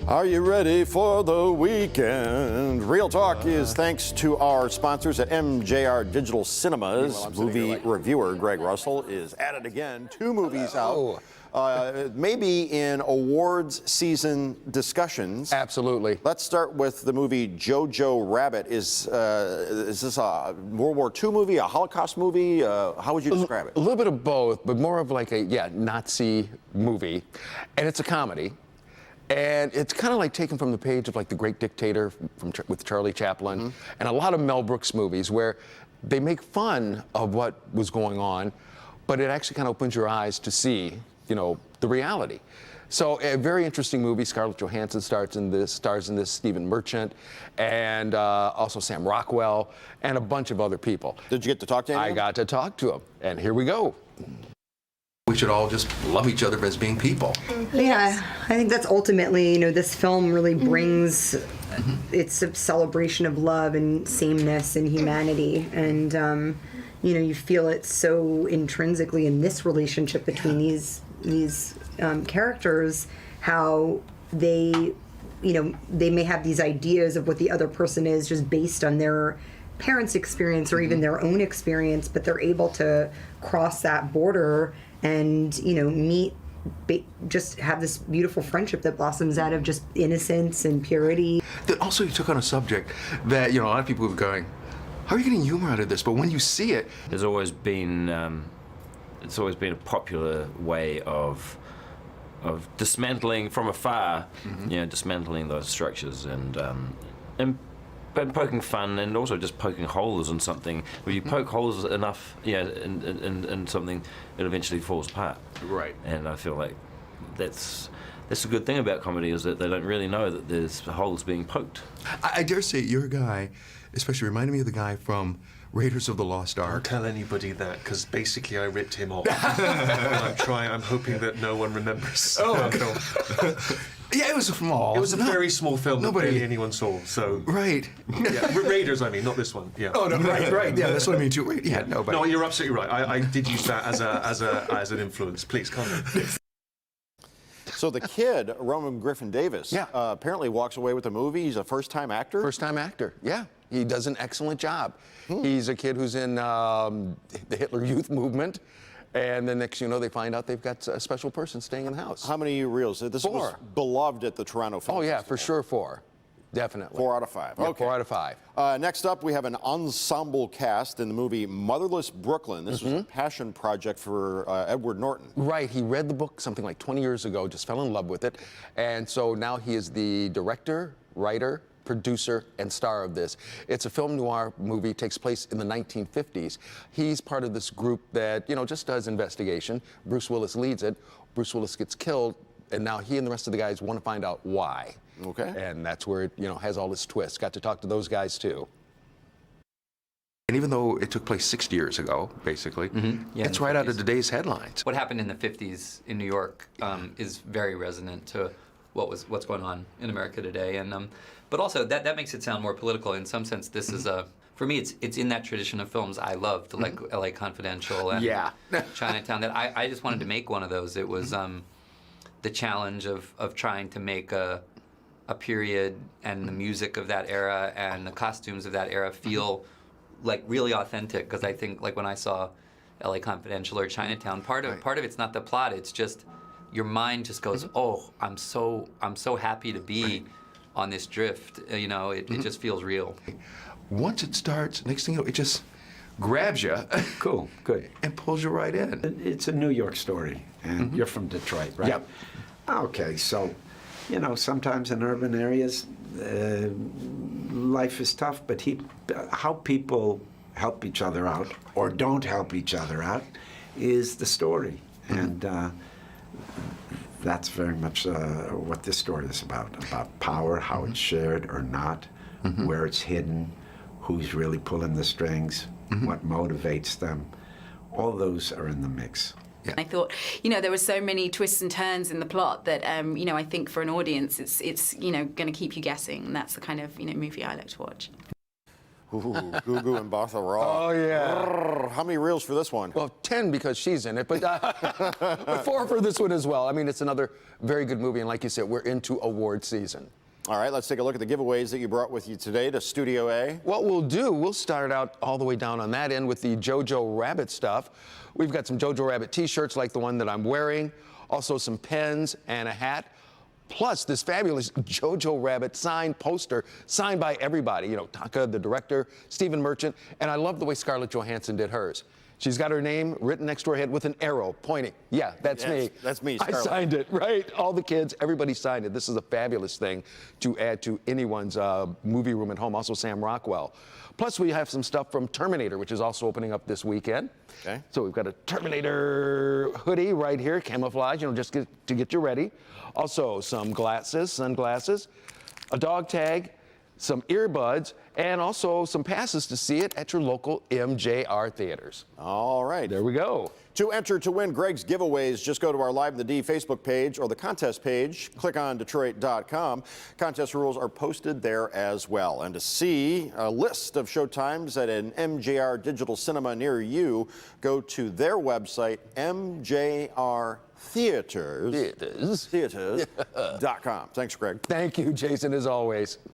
Are you ready for the weekend? Real Talk is thanks to our sponsors at MJR Digital Cinemas. Movie reviewer Greg Russell is at it again. 2 movies out. Maybe in awards season discussions. Absolutely. Let's start with the movie JoJo Rabbit. Is this a World War II movie, a Holocaust movie? How would you describe it? A little bit of both, but more of like a Nazi movie, and it's a comedy. And it's kind of like taken from the page of like The Great Dictator with Charlie Chaplin, and a lot of Mel Brooks movies where they make fun of what was going on, but it actually kind of opens your eyes to see, you know, the reality. So a very interesting movie. Scarlett Johansson stars in this, Stephen Merchant, and also Sam Rockwell, and a bunch of other people. Did you get to talk to anyone? I got to talk to him, and here we go. We should all just love each other as being people. Yeah, I think that's ultimately, you know, this film really brings it's a celebration of love and sameness and humanity, and you know, you feel it so intrinsically in this relationship between these characters, how they, you know, they may have these ideas of what the other person is just based on their parents' experience or even their own experience, but they're able to cross that border and, you know, meet, just have this beautiful friendship that blossoms out of just innocence and purity. Then also you took on a subject that, you know, a lot of people are going, how are you getting humor out of this? But when you see it, there's always been it's always been a popular way of dismantling from afar, you know, dismantling those structures and poking fun, and also just poking holes in something. When you poke holes enough, in something, it eventually falls apart. Right. And I feel like that's a good thing about comedy, is that they don't really know that there's holes being poked. I dare say you're a guy, especially reminded me of the guy from Raiders of the Lost Ark. Don't tell anybody that, because basically I ripped him off. And I'm hoping that no one remembers. Oh, okay. Yeah, it was small. It was a very small film that nobody- barely anyone saw. So Right. yeah, Raiders, I mean, not this one. Yeah. Oh no, right. Yeah, that's what I mean too. Yeah, no, but No, you're absolutely right. I did use that as an influence. Please come on. So the kid, Roman Griffin Davis, apparently walks away with the movie. He's a first-time actor? First-time actor, yeah. He does an excellent job. He's a kid who's in the Hitler Youth Movement, and then next you know, they find out they've got a special person staying in the house. How many reels? This 4. was beloved at the Toronto Film Oh yeah, Festival. for sure 4. Definitely. 4 out of 5. Yeah, Okay. 4 out of 5. Next up, we have an ensemble cast in the movie Motherless Brooklyn. This was a passion project for Edward Norton. Right, he read the book something like 20 years ago, just fell in love with it, and so now he is the director, writer, producer, and star of this. It's a film noir movie, takes place in the 1950s. He's part of this group that, you know, just does investigation. Bruce Willis leads it. Bruce Willis gets killed, and now he and the rest of the guys want to find out why. Okay. And that's where it, you know, has all this twist. Got to talk to those guys too. and even though it took place 60 years ago, basically, Yeah, it's in the right out of 50s. today's headlines. What happened in the 50s in New York is very resonant to what's going on in America today, and but also that makes it sound more political. In some sense, this is for me, it's in that tradition of films I loved, like L.A. Confidential and Chinatown. That I just wanted to make one of those. It was the challenge of trying to make a period and the music of that era and the costumes of that era feel like really authentic. Because I think, like when I saw L.A. Confidential or Chinatown, part of it's not the plot. It's just your mind just goes, oh, I'm so happy to be on this drift. You know, it just feels real. Once it starts, next thing you know, it just grabs you. Cool, good. And pulls you right in. It's a New York story, and you're from Detroit, right? Yep. Okay, so, you know, sometimes in urban areas, life is tough, but how people help each other out or don't help each other out is the story. And that's very much what this story is about power, how it's shared or not, where it's hidden, who's really pulling the strings, what motivates them. All those are in the mix. Yeah. I thought, you know, there were so many twists and turns in the plot that, you know, I think for an audience, it's you know, going to keep you guessing. And that's the kind of, you know, movie I like to watch. Ooh, Gugu and Botha Raw. Oh, yeah. Brrr, how many reels for this one? Well, 10 because she's in it, but, but 4 for this one as well. I mean, it's another very good movie, and like you said, we're into award season. All right, let's take a look at the giveaways that you brought with you today to Studio A. What we'll start out all the way down on that end with the JoJo Rabbit stuff. We've got some JoJo Rabbit t-shirts like the one that I'm wearing, also some pens and a hat, plus this fabulous JoJo Rabbit signed poster signed by everybody. You know, Taka, the director, Stephen Merchant, and I love the way Scarlett Johansson did hers. She's got her name written next to her head with an arrow pointing. Yeah, that's me. That's me, I Scarlett. signed it, right? All the kids, everybody signed it. This is a fabulous thing to add to anyone's movie room at home. Also, Sam Rockwell. Plus, we have some stuff from Terminator, which is also opening up this weekend. Okay. So we've got a Terminator hoodie right here, camouflage, you know, just to get you ready. Also, some glasses, sunglasses, a dog tag, some earbuds, and also some passes to see it at your local MJR theaters. All right. There we go. To enter to win Greg's giveaways, just go to our Live in the D Facebook page or the contest page. Click on Detroit.com. Contest rules are posted there as well. And to see a list of showtimes at an MJR digital cinema near you, go to their website, mjrtheaters.com. Thanks, Greg. Thank you, Jason, as always.